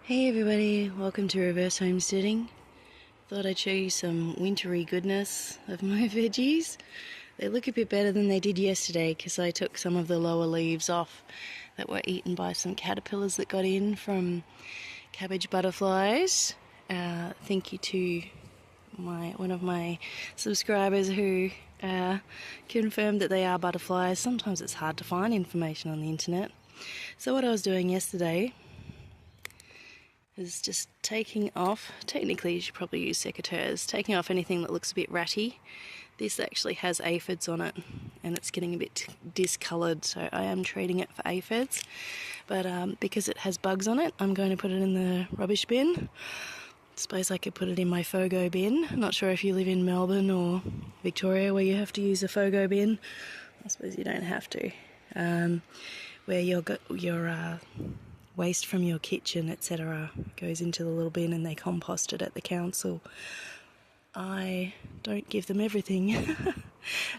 Hey everybody, welcome to Reverse Homesteading. Thought I'd show you some wintry goodness of my veggies. They look a bit better than they did yesterday because I took some of the lower leaves off that were eaten by some caterpillars that got in from cabbage butterflies. Thank you to one of my subscribers who confirmed that they are butterflies. Sometimes it's hard to find information on the internet. So what I was doing yesterday is just taking off, technically you should probably use secateurs, taking off anything that looks a bit ratty. This actually has aphids on it and it's getting a bit discoloured, so I am treating it for aphids. But because it has bugs on it, I'm going to put it in the rubbish bin. I suppose I could put it in my FOGO bin. I'm not sure if you live in Melbourne or Victoria where you have to use a FOGO bin. I suppose you don't have to. Where your waste from your kitchen, etc., goes into the little bin and they compost it at the council. I don't give them everything,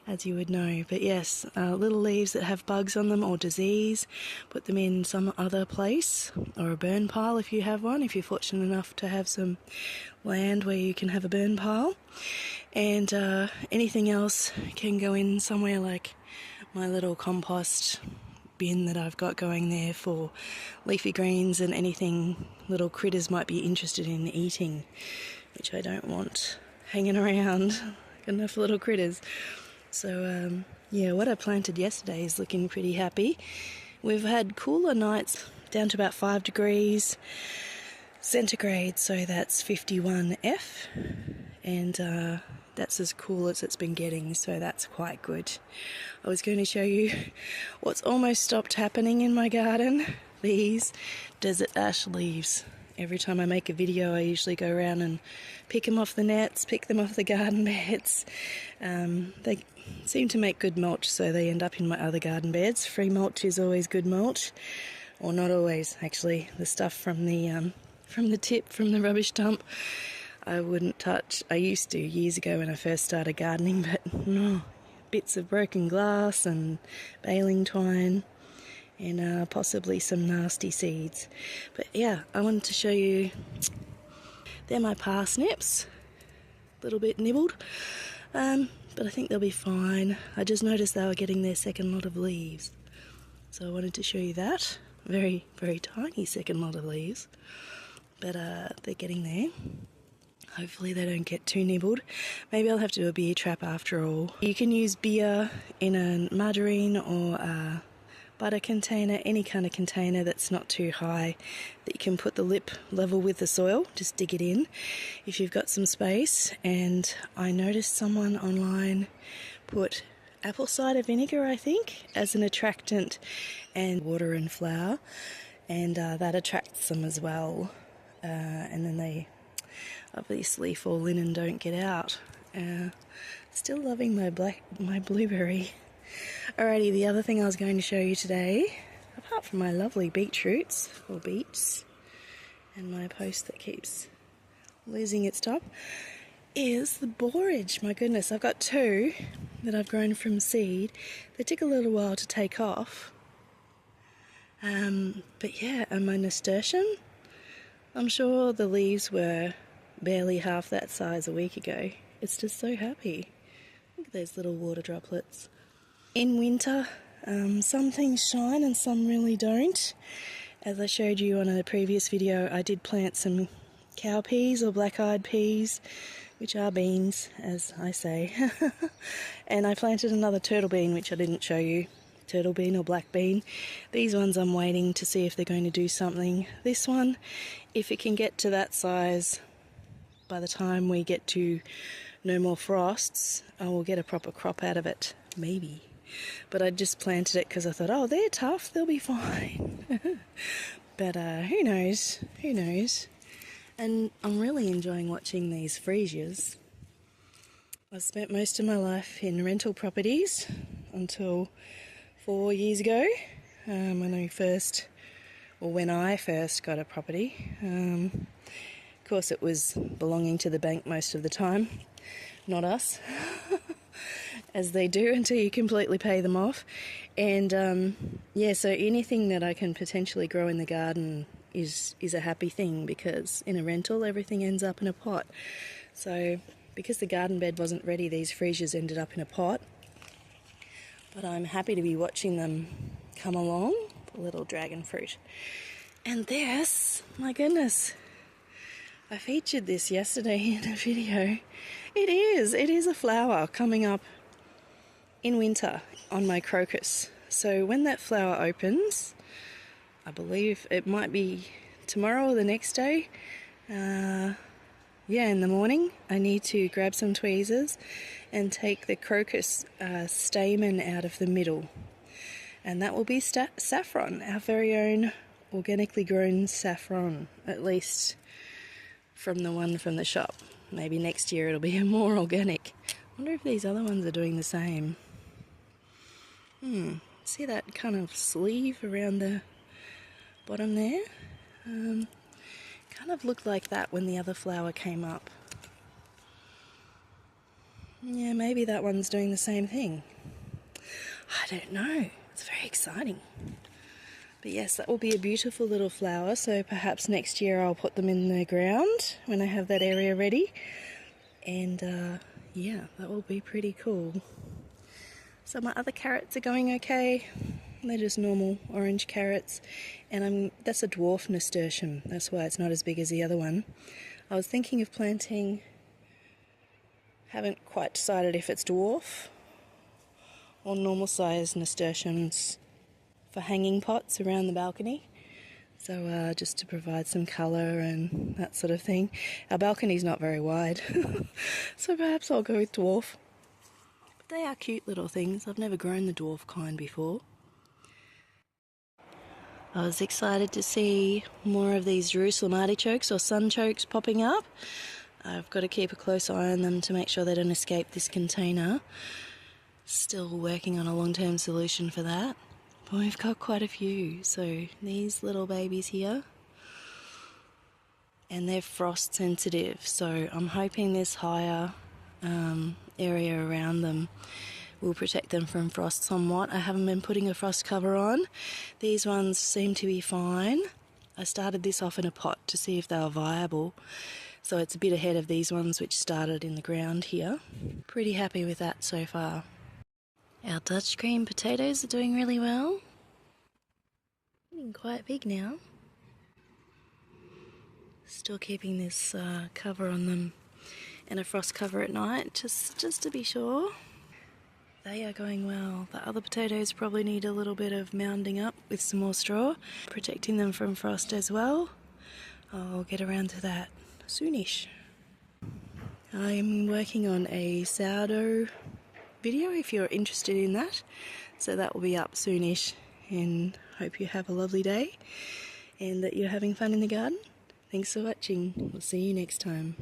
as you would know. But yes, little leaves that have bugs on them or disease, put them in some other place, or a burn pile if you have one, if you're fortunate enough to have some land where you can have a burn pile. And anything else can go in somewhere like my little compost bin that I've got going there for leafy greens and anything little critters might be interested in eating, which I don't want hanging around. Got enough little critters. So yeah, what I planted yesterday is looking pretty happy. We've had cooler nights down to about 5 degrees centigrade, so that's 51 F, and that's as cool as it's been getting, so that's quite good. I was going to show you what's almost stopped happening in my garden, these desert ash leaves. Every time I make a video I usually go around and pick them off the nets, pick them off the garden beds. They seem to make good mulch, so they end up in my other garden beds. Free mulch is always good mulch, or not always actually. The stuff from the tip from the rubbish dump I wouldn't touch. I used to years ago when I first started gardening, but no, bits of broken glass and baling twine and possibly some nasty seeds. But yeah, I wanted to show you, they're my parsnips, a little bit nibbled, but I think they'll be fine. I just noticed they were getting their second lot of leaves, so I wanted to show you that. Very, very tiny second lot of leaves, but they're getting there. Hopefully they don't get too nibbled. Maybe I'll have to do a beer trap after all. You can use beer in a margarine or a butter container, any kind of container that's not too high, that you can put the lip level with the soil. Just dig it in if you've got some space. And I noticed someone online put apple cider vinegar, I think, as an attractant, and water and flour, and that attracts them as well. And then they obviously fall in and don't get out. Still loving my blueberry. Alrighty, the other thing I was going to show you today, apart from my lovely beetroots, or beets, and my post that keeps losing its top, is the borage. My goodness, I've got 2 that I've grown from seed. They took a little while to take off. But yeah, and my nasturtium, I'm sure the leaves were barely half that size a week ago. It's just so happy. Look at those little water droplets. In winter, some things shine and some really don't. As I showed you on a previous video, I did plant some cowpeas or black-eyed peas, which are beans, as I say. And I planted another turtle bean, which I didn't show you. Turtle bean or black bean. These ones I'm waiting to see if they're going to do something. This one, if it can get to that size by the time we get to no more frosts, I will get a proper crop out of it, maybe. But I just planted it because I thought, oh, they're tough, they'll be fine. But who knows, who knows. And I'm really enjoying watching these freesias. I spent most of my life in rental properties until 4 years ago, when I first got a property. Of course it was belonging to the bank most of the time, not us. As they do until you completely pay them off. And yeah, so anything that I can potentially grow in the garden is a happy thing, because in a rental everything ends up in a pot. So because the garden bed wasn't ready, these freesias ended up in a pot. But I'm happy to be watching them come along. The little dragon fruit. And this, my goodness, I featured this yesterday in a video. It is a flower coming up in winter on my crocus. So when that flower opens, I believe it might be tomorrow or the next day, in the morning, I need to grab some tweezers and take the crocus stamen out of the middle. And that will be saffron, our very own organically grown saffron, at least from the one from the shop. Maybe next year it'll be more organic. I wonder if these other ones are doing the same. See that kind of sleeve around the bottom there? Kind of looked like that when the other flower came up. Yeah, maybe that one's doing the same thing. I don't know. It's very exciting. But yes, that will be a beautiful little flower, so perhaps next year I'll put them in the ground when I have that area ready. And yeah, that will be pretty cool. So my other carrots are going okay. They're just normal orange carrots, and that's a dwarf nasturtium. That's why it's not as big as the other one. I was thinking of planting, haven't quite decided if it's dwarf or normal size nasturtiums for hanging pots around the balcony. So just to provide some colour and that sort of thing. Our balcony's not very wide, so perhaps I'll go with dwarf. But they are cute little things. I've never grown the dwarf kind before. I was excited to see more of these Jerusalem artichokes or sunchokes popping up. I've got to keep a close eye on them to make sure they don't escape this container. Still working on a long-term solution for that. But we've got quite a few. So these little babies here, and they're frost sensitive, so I'm hoping this higher area around them will protect them from frost somewhat. I haven't been putting a frost cover on. These ones seem to be fine. I started this off in a pot to see if they were viable, so it's a bit ahead of these ones which started in the ground here. Pretty happy with that so far. Our Dutch cream potatoes are doing really well. Getting quite big now. Still keeping this cover on them and a frost cover at night, just to be sure. They are going well. The other potatoes probably need a little bit of mounding up with some more straw, protecting them from frost as well. I'll get around to that soonish. I'm working on a sourdough video if you're interested in that, so that will be up soonish, and hope you have a lovely day and that you're having fun in the garden. Thanks for watching. We'll see you next time.